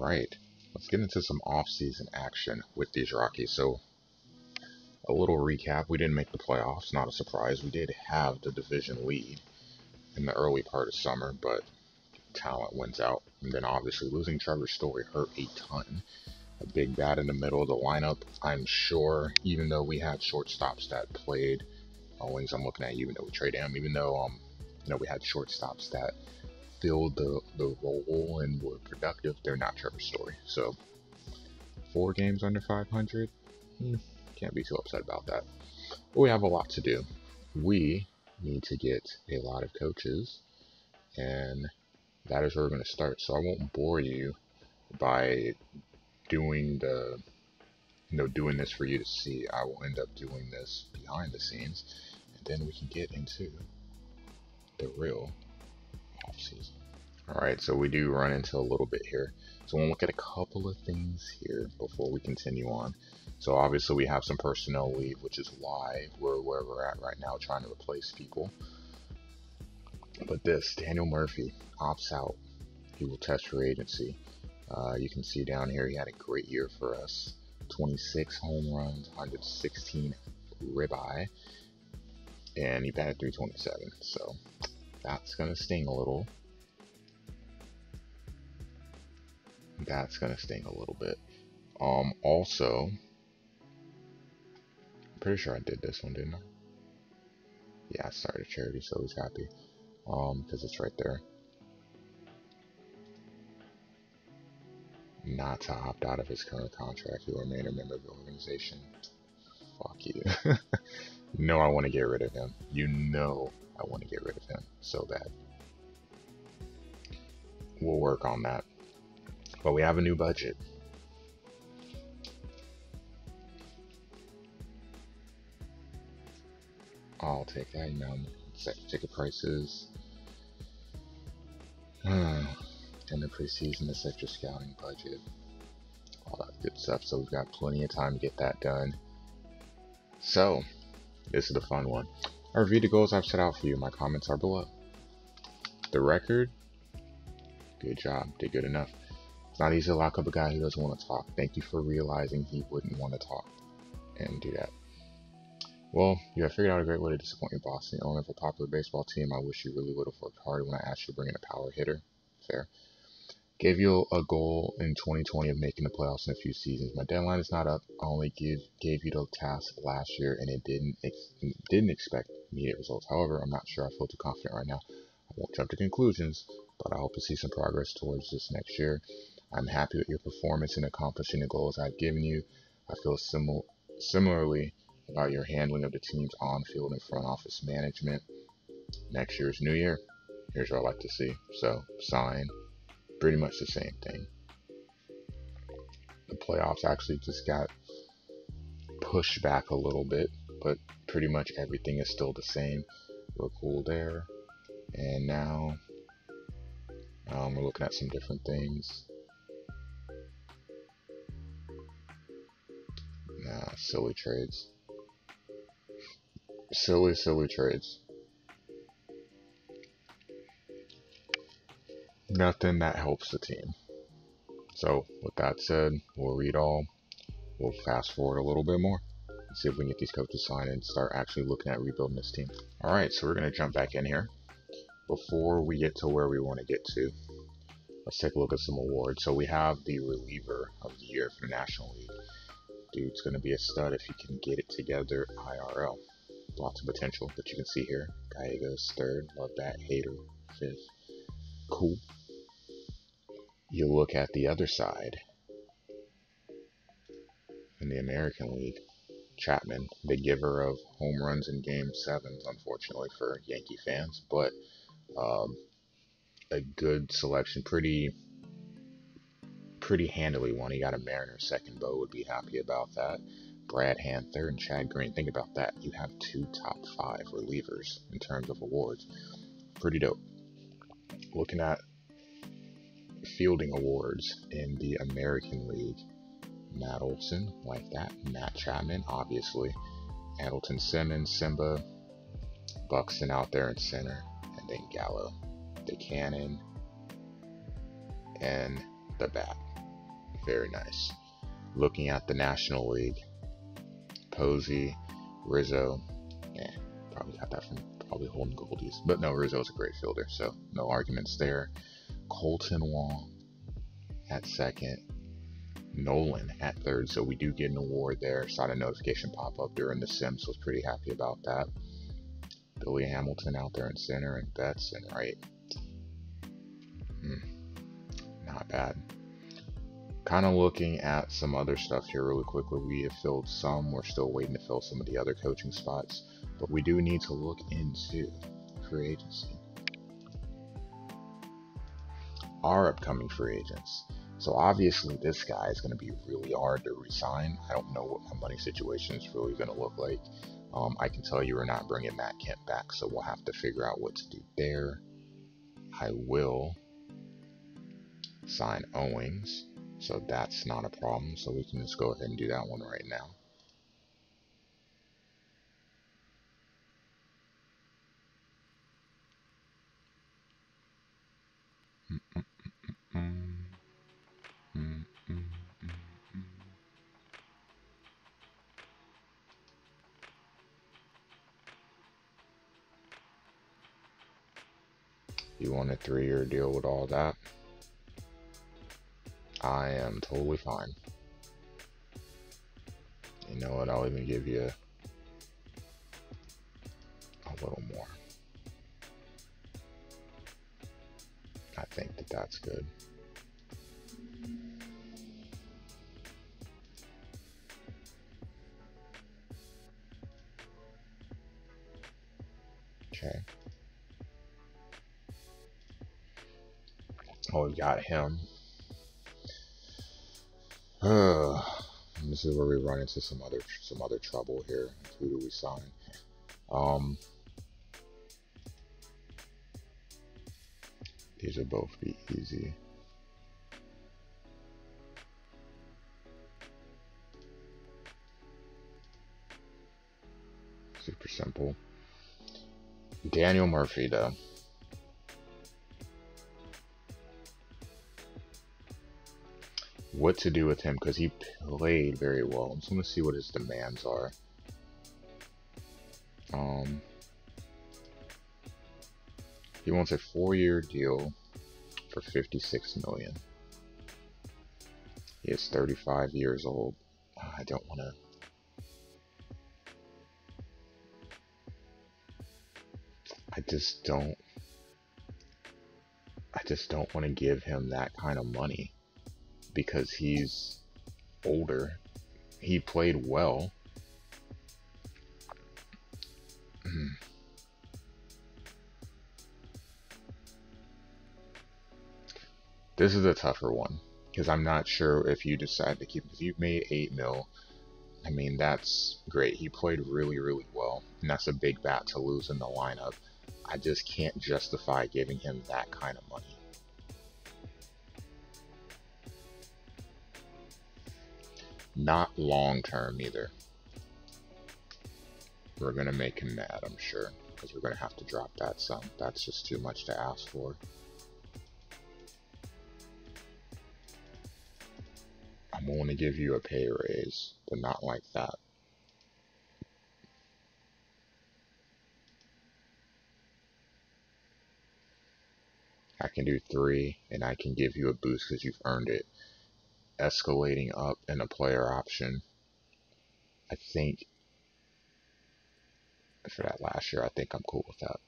Right, let's get into some off-season action with these Rockies. So, a little recap: we didn't make the playoffs, not a surprise. We did have the division lead in the early part of summer, but talent wins out. And then obviously losing Trevor Story hurt a ton. A big bat in the middle of the lineup. I'm sure, even though we had shortstops that played, Owings, I'm looking at you, even though we traded him, even though we had shortstops that filled the role and were productive, they're not Trevor Story. So 4 games under 500, can't be too upset about that. But we have a lot to do. We need to get a lot of coaches, and that is where we're going to start. So I won't bore you by doing doing this for you to see. I will end up doing this behind the scenes, and then we can get into the real off season. Alright, so we do run into a little bit here. So we'll look at a couple of things here before we continue on. So obviously we have some personnel leave, which is why we're where we're at right now, trying to replace people. But this, Daniel Murphy opts out. He will test for agency. You can see down here he had a great year for us. 26 home runs, 116 ribeye, and he batted .327. So that's gonna sting a little. That's gonna sting a little bit. Also, I'm pretty sure I did this one, didn't I? Yeah, I started a charity, so he's happy. Because it's right there. Not to opt out of his current contract, he will remain a member of the organization. Fuck you. No, I want to get rid of him. You know I want to get rid of him so bad. We'll work on that. But we have a new budget. I'll take that. Set ticket prices. In the preseason, the set your scouting budget. All that good stuff. So we've got plenty of time to get that done. So, this is the fun one. I reviewed the goals I've set out for you. My comments are below. The record, good job. Did good enough. It's not easy to lock up a guy who doesn't want to talk. Thank you for realizing he wouldn't want to talk and do that. Well, you have figured out a great way to disappoint your boss and the owner of a popular baseball team. I wish you really would have worked harder when I asked you to bring in a power hitter. Fair. Gave you a goal in 2020 of making the playoffs in a few seasons. My deadline is not up. I only gave you the task last year, and it didn't expect immediate results. However, I'm not sure I feel too confident right now. I won't jump to conclusions, but I hope to see some progress towards this next year. I'm happy with your performance in accomplishing the goals I've given you. I feel similarly about your handling of the team's on-field and front office management. Next year's new year. Here's what I like to see. So, sign. Pretty much the same thing. The playoffs actually just got pushed back a little bit, but pretty much everything is still the same. We're cool there. And now, we're looking at some different things. Nah, silly trades. Silly trades. Nothing that helps the team. So, with that said, we'll read all. We'll fast forward a little bit more and see if we can get these coaches signed and start actually looking at rebuilding this team. Alright, so we're going to jump back in here. Before we get to where we want to get to, let's take a look at some awards. So we have the reliever of the year for the National League. Dude's going to be a stud if he can get it together IRL. Lots of potential, but you can see here, Gallegos third, love that, Hader fifth. Cool. You look at the other side in the American League, Chapman, the giver of home runs in Game 7s, unfortunately for Yankee fans, but a good selection, pretty handily one. He got a Mariners second. Bo would be happy about that. Brad Hand third and Chad Green. Think about that. You have 2 top 5 relievers in terms of awards. Pretty dope. Looking at fielding awards in the American League, Matt Olson, like that. Matt Chapman, obviously. Adelton Simmons, Simba, Buxton out there in center, and then Gallo, the cannon, and the bat. Very nice. Looking at the National League, Posey, Rizzo, probably got that from probably holding Goldies. But no, Rizzo's a great fielder, so no arguments there. Colton Wong at second. Nolan at third, so we do get an award there. Saw a notification pop up during the sim, so I was pretty happy about that. Billy Hamilton out there in center, and Betts in right. Not bad. Kind of looking at some other stuff here really quickly. We have filled some. We're still waiting to fill some of the other coaching spots, but we do need to look into free agency. Our upcoming free agents. So obviously this guy is going to be really hard to resign. I don't know what my money situation is really going to look like. I can tell you we're not bringing Matt Kemp back, so we'll have to figure out what to do there. I will sign Owings, so that's not a problem. So we can just go ahead and do that one right now. You want a 3-year deal with all that? I am totally fine. You know what? I'll even give you a little more. I think that that's good. Okay. Oh, we got him. This is where we run into some other trouble here. Who do we sign? These will both be easy. Super simple. Daniel Murphy, though. What to do with him, because he played very well. I'm just going to see what his demands are. He wants a 4-year deal for $56 million. He is 35 years old. I don't want to. I just don't want to give him that kind of money because he's older. He played well. This is a tougher one because I'm not sure if you decide to keep, because you've made $8 million. I mean, that's great. He played really, really well, and that's a big bat to lose in the lineup. I just can't justify giving him that kind of money. Not long term either. We're going to make him mad, I'm sure, because we're going to have to drop that sum. That's just too much to ask for. I'm going to give you a pay raise, but not like that. I can do 3, and I can give you a boost because you've earned it. Escalating up in a player option. I think for that last year, I think I'm cool with that.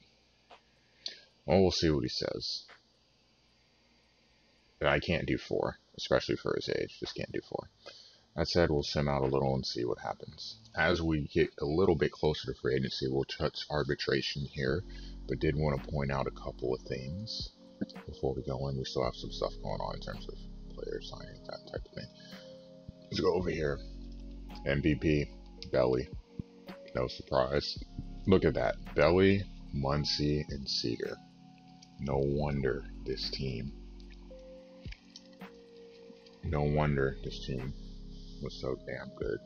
Well, we'll see what he says. But I can't do 4, especially for his age. Just can't do 4. That said, we'll sim out a little and see what happens. As we get a little bit closer to free agency, we'll touch arbitration here, but did want to point out a couple of things before we go in. We still have some stuff going on in terms of player signing, that type of thing. Let's go over here. MVP, Belly. No surprise. Look at that. Belly, Muncy, and Seager. No wonder this team was so damn good.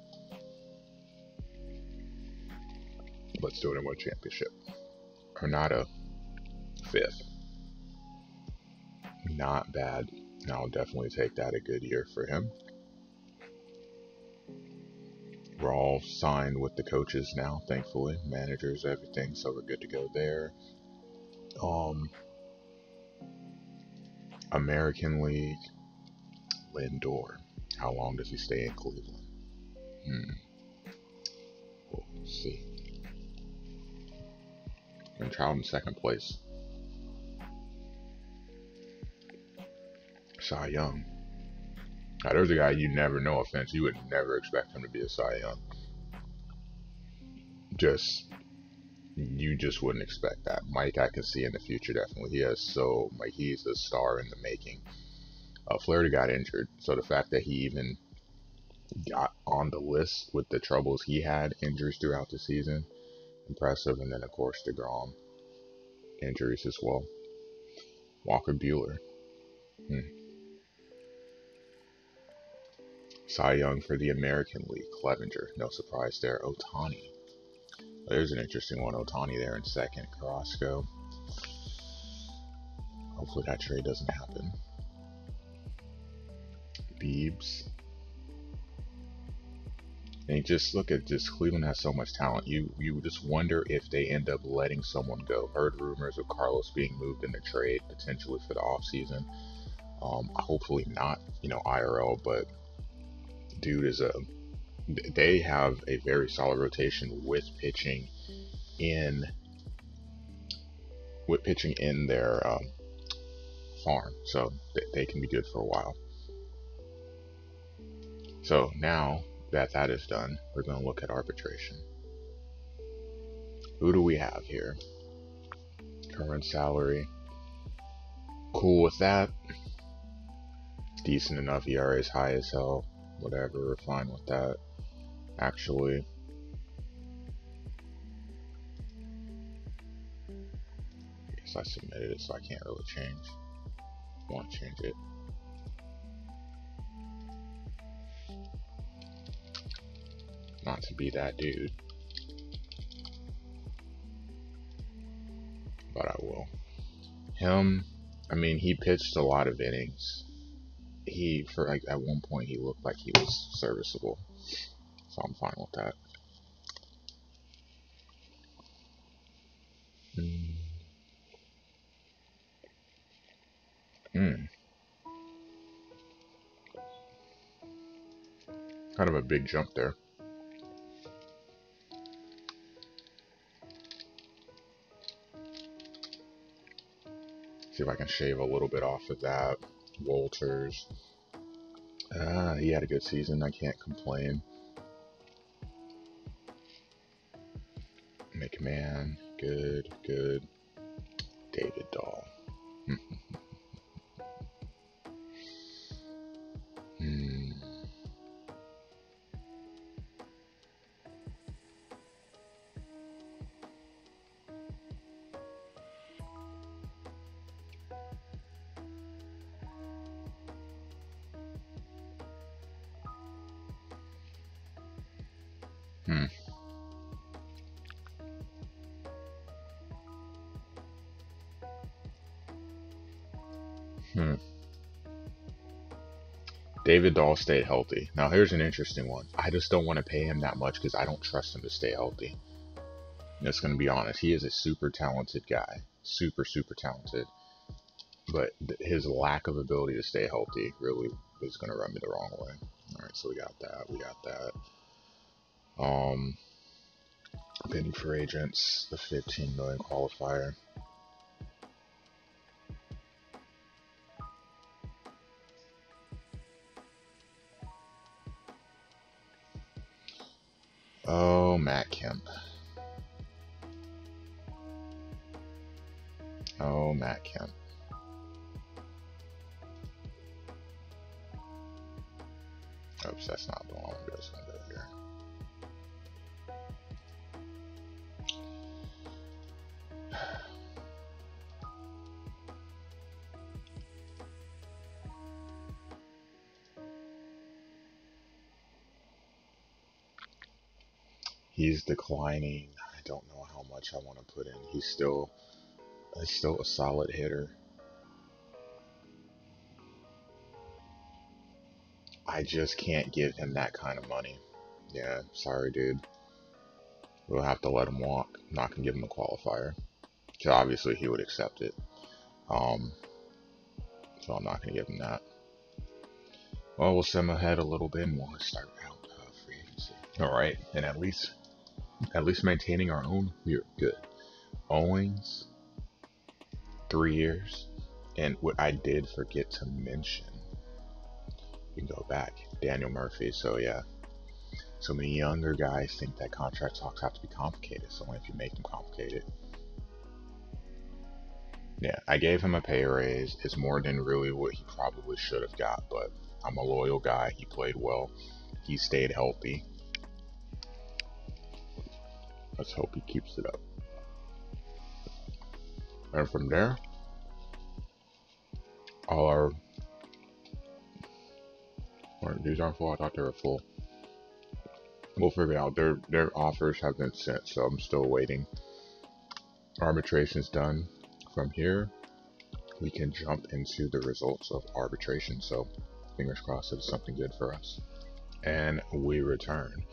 Let's do it in one championship. Hernado, 5th. Not bad. I'll definitely take that, a good year for him. We're all signed with the coaches now, thankfully, managers, everything, so we're good to go there. American League, Lindor. How long does he stay in Cleveland? We'll see. And Trout in second place. Cy Young. Now, there's a guy you never, no offense, you would never expect him to be a Cy Young. You just wouldn't expect that. Mike, I can see in the future, definitely. He's a star in the making. Flaherty got injured, so the fact that he even got on the list with the troubles he had, injuries throughout the season, impressive. And then, of course, DeGrom, injuries as well. Walker Buehler. Cy Young for the American League, Clevenger, no surprise there. Ohtani. There's an interesting one. Ohtani there in second. Carrasco. Hopefully that trade doesn't happen. Biebs. And just look at this. Cleveland has so much talent. You just wonder if they end up letting someone go. Heard rumors of Carlos being moved in the trade potentially for the offseason. Hopefully not, IRL, but dude they have a very solid rotation with pitching in their farm, so they can be good for a while. So now that is done, we're going to look at arbitration. Who do we have here? Current salary. Cool with that. Decent enough. ERA is high as hell. Whatever, we're fine with that. Actually, I guess I submitted it, so I can't really change. I want to change it. Not to be that dude, but I will. Him, he pitched a lot of innings. At one point he looked like he was serviceable, so I'm fine with that. Kind of a big jump there. See if I can shave a little bit off of that. Walters. He had a good season. I can't complain. McMahon. Good. David Dahl. David Dahl stayed healthy. Now here's an interesting one. I just don't want to pay him that much because I don't trust him to stay healthy. And it's going to be honest. He is a super talented guy. Super talented. But his lack of ability to stay healthy really is going to rub me the wrong way. Alright, so we got that. Bidding for agents, the 15 million qualifier. Oh, Matt Kemp. Oops, that's not the one I'm just going to do here. He's declining. I don't know how much I want to put in. He's still a solid hitter. I just can't give him that kind of money. Yeah, sorry, dude. We'll have to let him walk. I'm not gonna give him a qualifier. So obviously he would accept it. So I'm not gonna give him that. Well, we'll send him ahead a little bit and we'll start out free agency. All right, and at least maintaining our own, we're good. Owings, 3 years, and what I did forget to mention, we can go back, Daniel Murphy. So yeah, so many younger guys think that contract talks have to be complicated. So if you make them complicated, yeah, I gave him a pay raise. It's more than really what he probably should have got, but I'm a loyal guy. He played well. He stayed healthy. Let's hope he keeps it up. And from there, all our, these aren't full. I thought they were full. We'll figure it out. Their offers have been sent, so I'm still waiting. Arbitration's done. From here, we can jump into the results of arbitration. So fingers crossed it's something good for us. And we return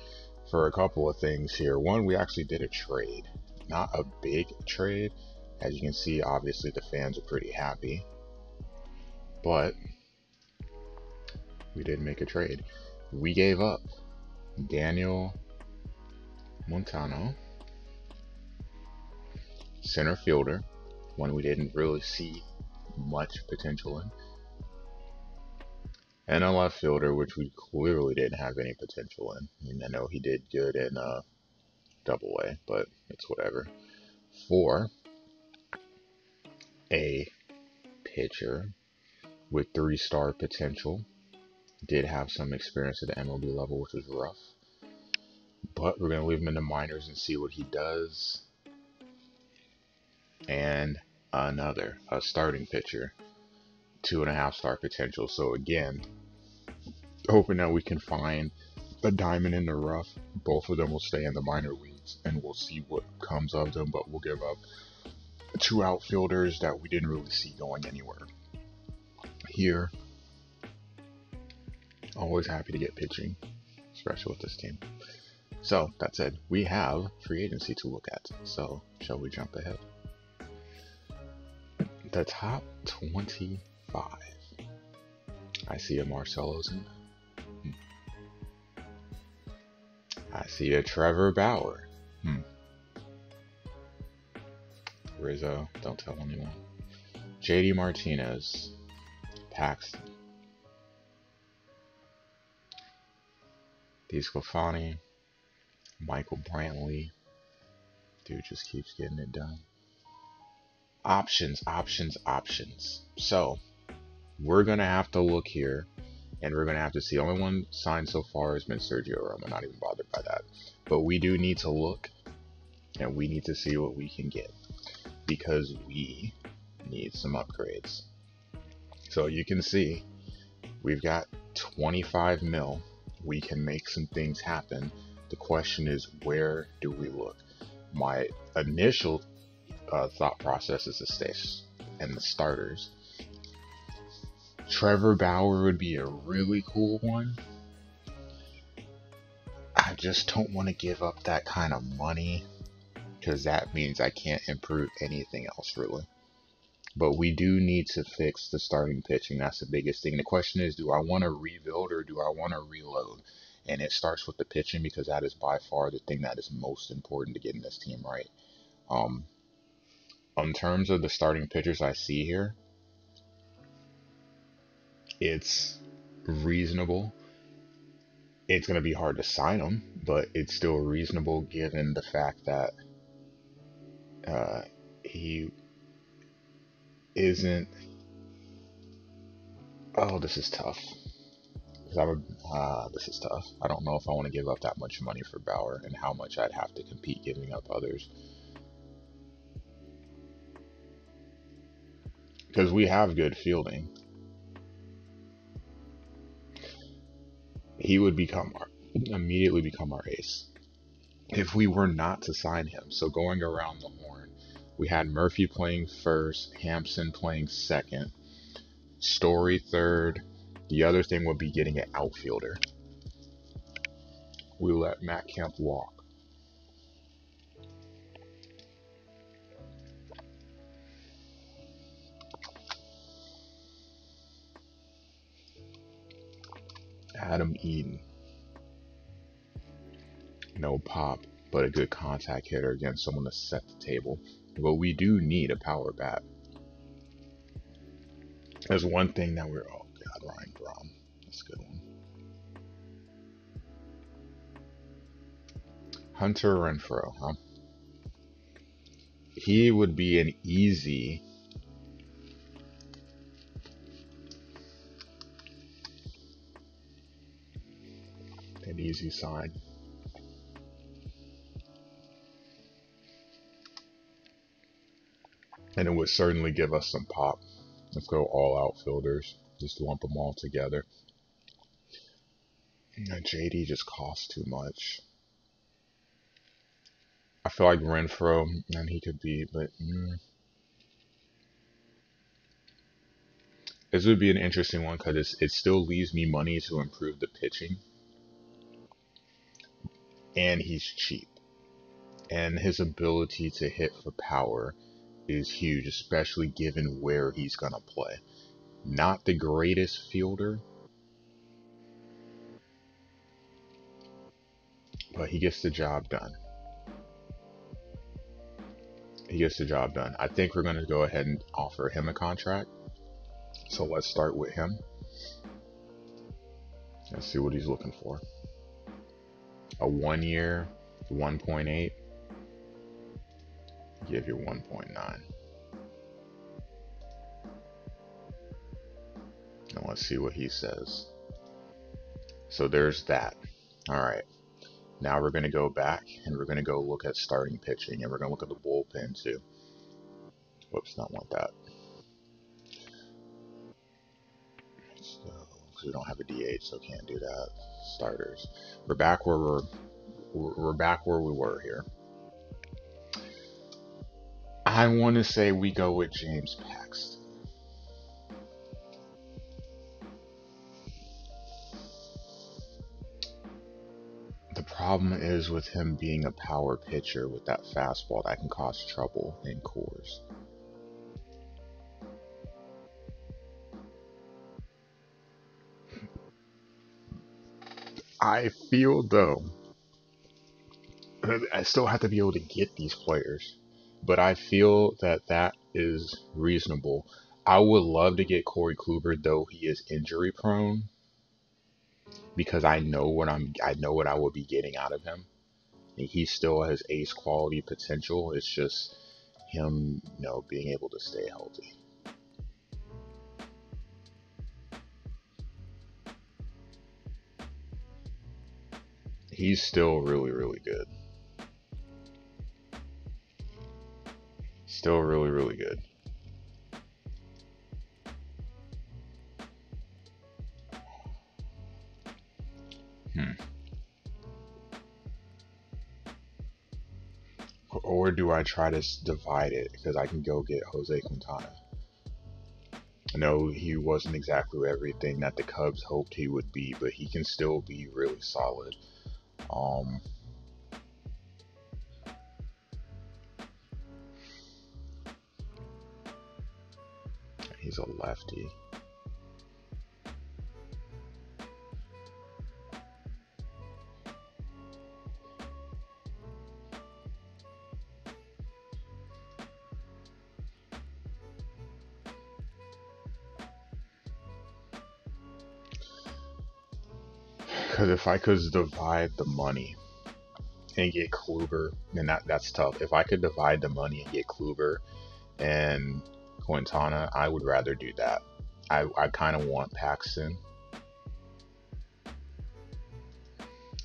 for a couple of things here. One, we actually did a trade, not a big trade. As you can see, obviously the fans are pretty happy, but we did make a trade. We gave up Daniel Montano, center fielder, one we didn't really see much potential in, and a left fielder, which we clearly didn't have any potential in. I mean, I know he did good in Double A, but it's whatever. For a pitcher with 3-star potential, did have some experience at the MLB level, which was rough, but we're gonna leave him in the minors and see what he does. And a starting pitcher, 2.5-star potential. So again, hoping that we can find a diamond in the rough. Both of them will stay in the minor leagues, and we'll see what comes of them. But we'll give up 2 outfielders that we didn't really see going anywhere. Here, always happy to get pitching, especially with this team. So that said, we have free agency to look at. So shall we jump ahead? The top 25. I see a Marcell Ozuna. I see a Trevor Bauer. Rizzo, don't tell anyone. JD Martinez. Paxton. DeSclafani. Michael Brantley. Dude just keeps getting it done. Options. So we're gonna have to look here, and we're gonna have to see. The only one signed so far has been Sergio Romo. Not even bothered by that, but we do need to look, and we need to see what we can get, because we need some upgrades. So you can see we've got 25 mil. We can make some things happen. The question is, where do we look? My initial thought process is to stay in the starters. Trevor Bauer would be a really cool one. I just don't want to give up that kind of money, because that means I can't improve anything else really. But we do need to fix the starting pitching. That's the biggest thing. The question is, do I want to rebuild or do I want to reload? And it starts with the pitching, because that is by far the thing that is most important to getting this team right. In terms of the starting pitchers I see here, it's reasonable. It's going to be hard to sign them, but it's still reasonable given the fact that he isn't. Oh, this is tough. This is tough. I don't know if I want to give up that much money for Bauer and how much I'd have to compete giving up others. Because we have good fielding. He would immediately become our ace if we were not to sign him. So going around the horn, we had Murphy playing first, Hampson playing second, Story third, The other thing would be getting an outfielder. We let Matt Kemp walk. Adam Eaton. No pop, but a good contact hitter against someone to set the table. But we do need a power bat. There's one thing that we're... Oh, God, Ryan Braun. That's a good one. Hunter Renfroe, huh? He would be an easy... sign. And it would certainly give us some pop. Let's go all outfielders. Just lump them all together. JD just costs too much. I feel like Renfroe, and he could be, but this would be an interesting one because it still leaves me money to improve the pitching. And he's cheap. And his ability to hit for power is huge, especially given where he's going to play. Not the greatest fielder, but he gets the job done. He gets the job done. I think we're going to go ahead and offer him a contract. So let's start with him. Let's see what he's looking for. A 1 year, 1.8. Give you 1.9. And let's see what he says. So there's that. All right. Now we're going to go back and we're going to go look at starting pitching and we're going to look at the bullpen too. Whoops, not want that. So we don't have a DH, so can't do that. Starters. We're back where we're back where we were here. I want to say we go with James Paxton. The problem is with him being a power pitcher with that fastball that can cause trouble in Coors. I feel though, I still have to be able to get these players, but I feel that that is reasonable. I would love to get Corey Kluber, though he is injury prone, because I know what I will be getting out of him. He still has ace quality potential. It's just him, being able to stay healthy. He's still really, really good. Still really, really good. Or do I try to divide it because I can go get Jose Quintana? I know he wasn't exactly everything that the Cubs hoped he would be, but he can still be really solid. He's a lefty. Because if I could divide the money and get Kluber, then that's tough. If I could divide the money and get Kluber and Quintana, I would rather do that. I kind of want Paxton.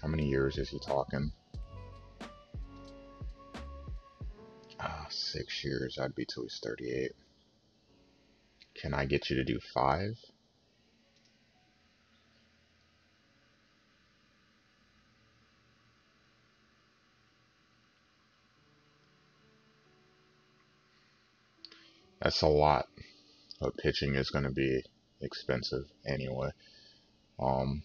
How many years is he talking? 6 years. That'd be till he's 38. Can I get you to do 5? That's a lot. But pitching is going to be expensive anyway. Um,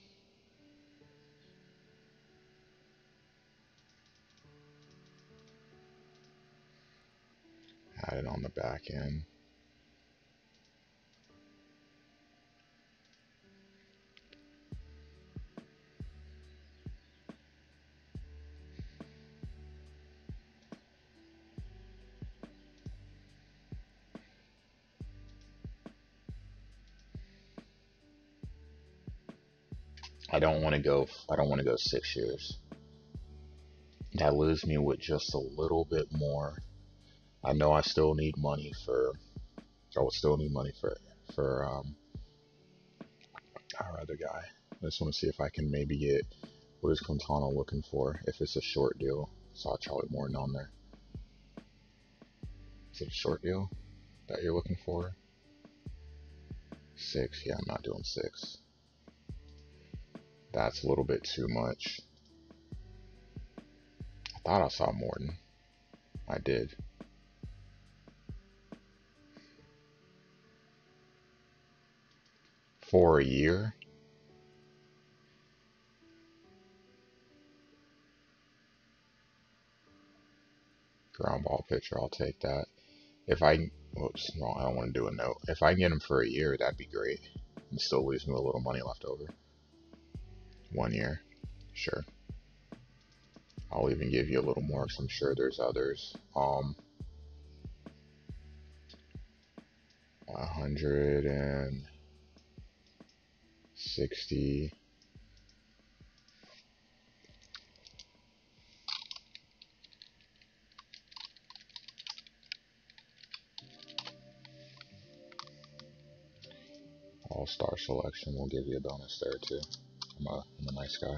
Had it on the back end. I don't want to go 6 years. That leaves me with just a little bit more. I know I still need money for. I would still need money for our other guy. I just want to see if I can maybe get, what is Quintana looking for? If it's a short deal, saw Charlie Morton on there. Is it a short deal that you're looking for? 6. Yeah, I'm not doing 6. That's a little bit too much. I thought I saw Morton. I did. For a year? Ground ball pitcher, I'll take that. If I, whoops, no, I don't want to do a note. If I can get him for a year, that'd be great. And still leaves me with a little money left over. 1 year, sure. I'll even give you a little more because I'm sure there's others. 160. All-star selection, we'll give you a bonus there too. I'm a nice guy.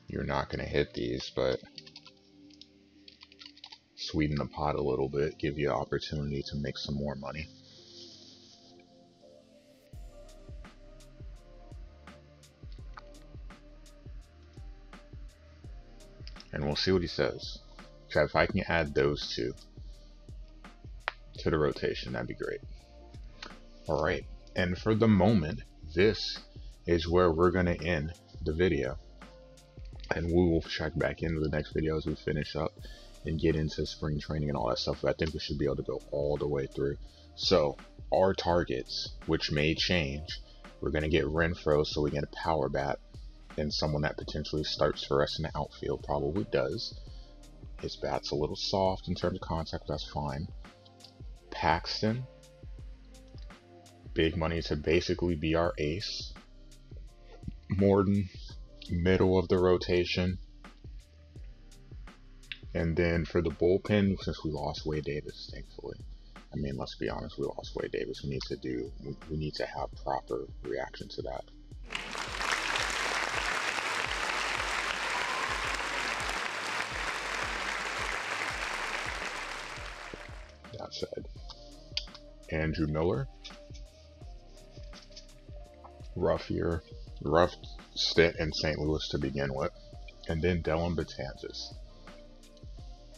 You're not going to hit these, but sweeten the pot a little bit, give you an opportunity to make some more money. And we'll see what he says. So if I can add those two to the rotation, that'd be great. All right. And for the moment, this is where we're going to end the video. And we will check back into the next video as we finish up and get into spring training and all that stuff. But I think we should be able to go all the way through. So our targets, which may change, we're going to get Renfroe, so we get a power bat and someone that potentially starts for us in the outfield, probably does. His bat's a little soft in terms of contact, but that's fine. Paxton, big money to basically be our ace. Morton, middle of the rotation. And then for the bullpen, since we lost Wade Davis, thankfully. I mean, let's be honest, we lost Wade Davis. We need to have proper reaction to that. That said, Andrew Miller, rough stint in St. Louis to begin with. And then Dylan Betances.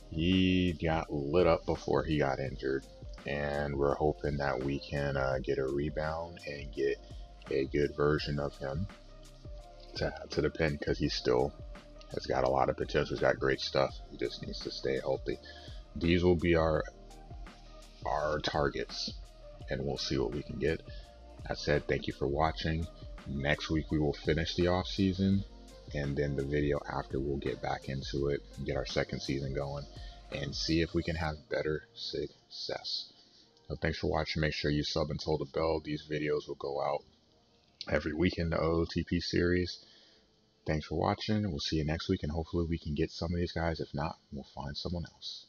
He got lit up before he got injured, and we're hoping that we can get a rebound and get a good version of him to add to the pen, because he still has got a lot of potential. He's got great stuff. He just needs to stay healthy. These will be our targets, and we'll see what we can get. That said, thank you for watching. Next week we will finish the off season, and then the video after we'll get back into it and get our second season going and see if we can have better success. So thanks for watching. Make sure you sub and toll the bell. These videos will go out every week in the OOTP series. Thanks for watching. We'll see you next week, and hopefully we can get some of these guys. If not, we'll find someone else.